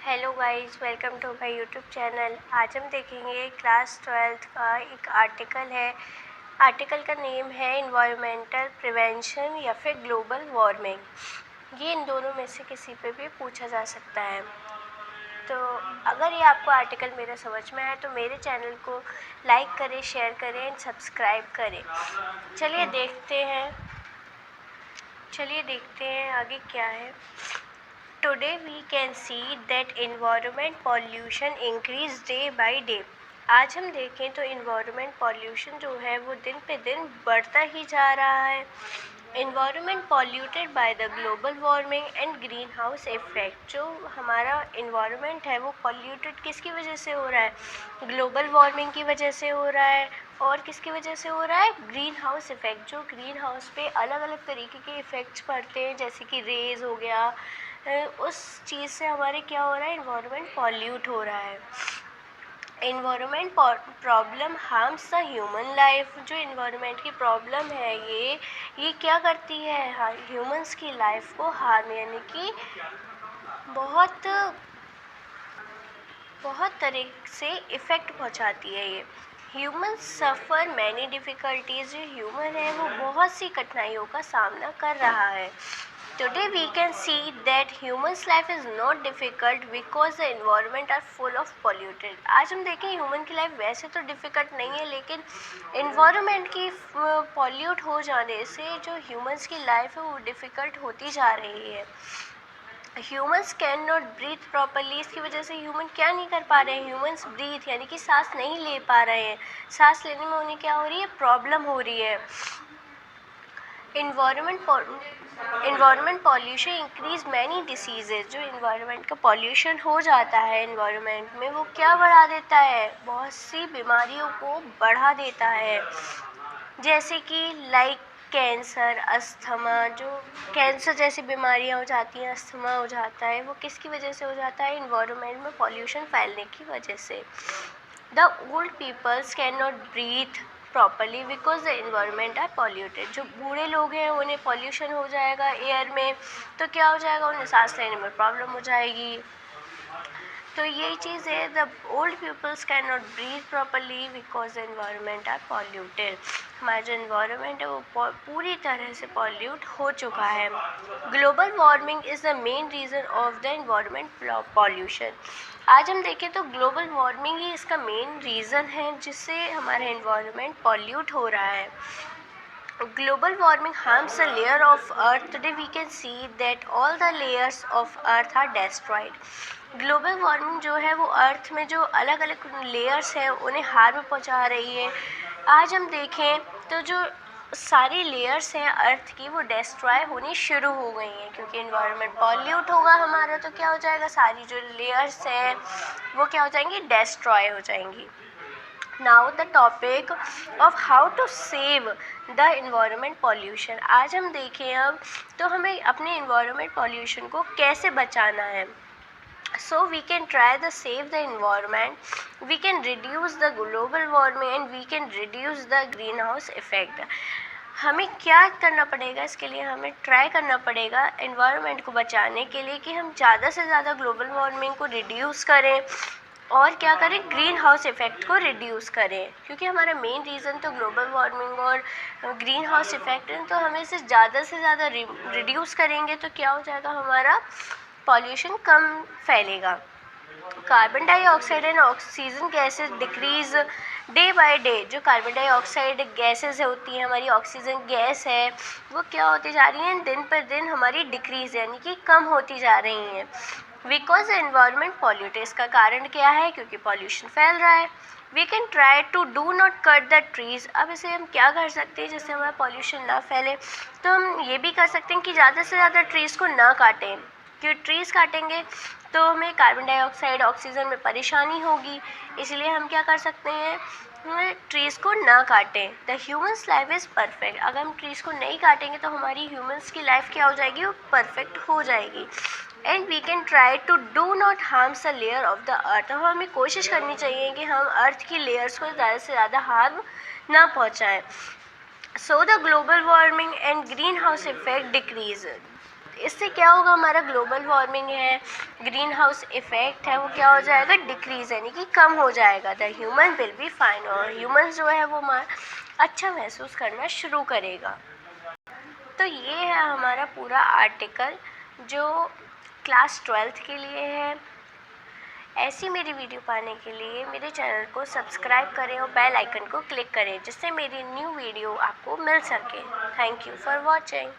Hello guys, welcome to my YouTube channel. आज हम देखेंगे क्लास 12th का एक आर्टिकल है। आर्टिकल का नेम है इन्वायरमेंटल प्रिवेंशन या फिर ग्लोबल वार्मिंग। ये इन दोनों में से किसी पे भी पूछा जा सकता है। तो अगर ये आपको आर्टिकल मेरा समझ में आए तो मेरे चैनल को लाइक करें, शेयर करें एंड सब्सक्राइब करें। चलिए देखते हैं आगे क्या है। Today we can see that environment pollution increase day by day। आज हम देखें तो environment pollution जो है वो दिन पे दिन बढ़ता ही जा रहा है। Environment polluted by the global warming and greenhouse effect। जो हमारा environment है वो polluted किसकी वजह से हो रहा है? ग्लोबल वार्मिंग की वजह से हो रहा है। और किसकी वजह से हो रहा है? Greenhouse effect. जो ग्रीन हाउस पे अलग अलग तरीके के इफ़ेक्ट्स पड़ते हैं, जैसे कि रेज हो गया, उस चीज़ से हमारे क्या हो रहा है? इन्वायरमेंट पॉल्यूट हो रहा है। Environment problem harms the human life. जो इन्वायरमेंट की प्रॉब्लम है ये क्या करती है? ह्यूमंस की लाइफ को हार्म, यानी कि बहुत तरह से इफ़ेक्ट पहुंचाती है ये। ह्यूमंस सफ़र मैनी डिफ़िकल्टीज़। जो ह्यूमन है वो बहुत सी कठिनाइयों का सामना कर रहा है। Today we can see that humans life is not difficult because the environment are full of polluted। आज हम देखें ह्यूमन की लाइफ वैसे तो डिफ़िकल्ट नहीं है, लेकिन इन्वायरमेंट की पॉल्यूट हो जाने से जो ह्यूमंस की लाइफ है वो डिफ़िकल्ट होती जा रही है। Humans can not breathe properly. इसकी वजह से ह्यूमन क्या नहीं कर पा रहे हैं? ह्यूमंस ब्रीथ यानी कि सांस नहीं ले पा रहे हैं। सांस लेने में उन्हें क्या हो रही है? प्रॉब्लम हो रही है। Environment pollution increase many diseases. जो इन्वायरमेंट का पॉल्यूशन हो जाता है इन्वायरमेंट में, वो क्या बढ़ा देता है? बहुत सी बीमारियों को बढ़ा देता है, जैसे कि लाइक कैंसर, अस्थमा। जो कैंसर जैसी बीमारियां हो जाती हैं, अस्थमा हो जाता है, वो किसकी वजह से हो जाता है? इन्वायरमेंट में पॉल्यूशन फैलने की वजह से। The old peoples can not breathe properly because the environment are polluted. जो बूढ़े लोग हैं उन्हें पॉल्यूशन हो जाएगा एयर में, तो क्या हो जाएगा? उन्हें सांस लेने में प्रॉब्लम हो जाएगी। तो यही चीज़ है, the old peoples can not breathe properly because the environment are polluted. हमारा जो इन्वायरमेंट है वो पूरी तरह से पॉल्यूट हो चुका है। Global warming is the main reason of the environment pollution. आज हम देखें तो ग्लोबल वार्मिंग ही इसका मेन रीज़न है जिससे हमारा इन्वायरमेंट पॉल्यूट हो रहा है। Global warming harms the layer of earth. Today we can see that all the layers of earth are destroyed। Global warming जो है वो अर्थ में जो अलग अलग लेयर्स हैं उन्हें हार्म पहुंचा रही है। आज हम देखें तो जो सारी लेयर्स हैं अर्थ की वो डिस्ट्रॉय होनी शुरू हो गई हैं, क्योंकि इन्वायरमेंट पॉल्यूट होगा हमारा, तो क्या हो जाएगा? सारी जो लेयर्स हैं वो क्या हो जाएंगी? डिस्ट्रॉय हो जाएंगी। Now the topic of how to save the environment pollution. आज हम देखें अब तो हमें अपने इन्वायरमेंट पॉल्यूशन को कैसे बचाना है। So we can try to save the environment, we can reduce the global warming and we can reduce the greenhouse effect। हमें क्या करना पड़ेगा? इसके लिए हमें ट्राई करना पड़ेगा एनवायरनमेंट को बचाने के लिए कि हम ज़्यादा से ज़्यादा ग्लोबल वार्मिंग को रिड्यूस करें और क्या करें? ग्रीन हाउस इफ़ेक्ट को रिड्यूस करें, क्योंकि हमारा मेन रीज़न तो ग्लोबल वार्मिंग और ग्रीन हाउस इफ़ेक्ट है। तो हमें इसे ज़्यादा से ज़्यादा रिड्यूस करेंगे तो क्या हो जाएगा? हमारा पॉल्यूशन कम फैलेगा। Carbon dioxide and oxygen gases decrease day by day. जो कार्बन डाइऑक्साइड गैसेज होती हैं, हमारी ऑक्सीजन गैस है, वो क्या होती जा रही हैं? दिन पर दिन हमारी डिक्रीज यानी कि कम होती जा रही हैं। Because the environment pollute. इसका कारण क्या है? क्योंकि पॉल्यूशन फैल रहा है। We can try to do not cut the trees. अब इसे हम क्या कर सकते हैं जिससे हमारा पॉल्यूशन ना फैले? तो हम ये भी कर सकते हैं कि ज़्यादा से ज़्यादा ट्रीज़ को ना काटें, क्योंकि ट्रीज़ काटेंगे तो हमें कार्बन डाइऑक्साइड ऑक्सीजन में परेशानी होगी। इसलिए हम क्या कर सकते हैं? ट्रीज़ को ना काटें। The humans life is perfect. अगर हम ट्रीज़ को नहीं काटेंगे तो हमारी ह्यूमन्स की लाइफ क्या हो जाएगी? वो परफेक्ट हो जाएगी। And we can try to do not harms the layer of the earth. और हमें कोशिश करनी चाहिए कि हम अर्थ की लेयर्स को ज़्यादा से ज़्यादा हार्म ना पहुँचाएँ। So the global warming and greenhouse effect decrease. इससे क्या होगा, हमारा ग्लोबल वार्मिंग है, ग्रीन हाउस इफ़ेक्ट है, वो क्या हो जाएगा, डिक्रीज़ यानी कि कम हो जाएगा। The human will be fine, और ह्यूमन जो है वो अच्छा महसूस करना शुरू करेगा। तो ये है हमारा पूरा आर्टिकल जो क्लास 12th के लिए है। ऐसी मेरी वीडियो पाने के लिए मेरे चैनल को सब्सक्राइब करें और बेल आइकन को क्लिक करें, जिससे मेरी न्यू वीडियो आपको मिल सके। Thank you for watching.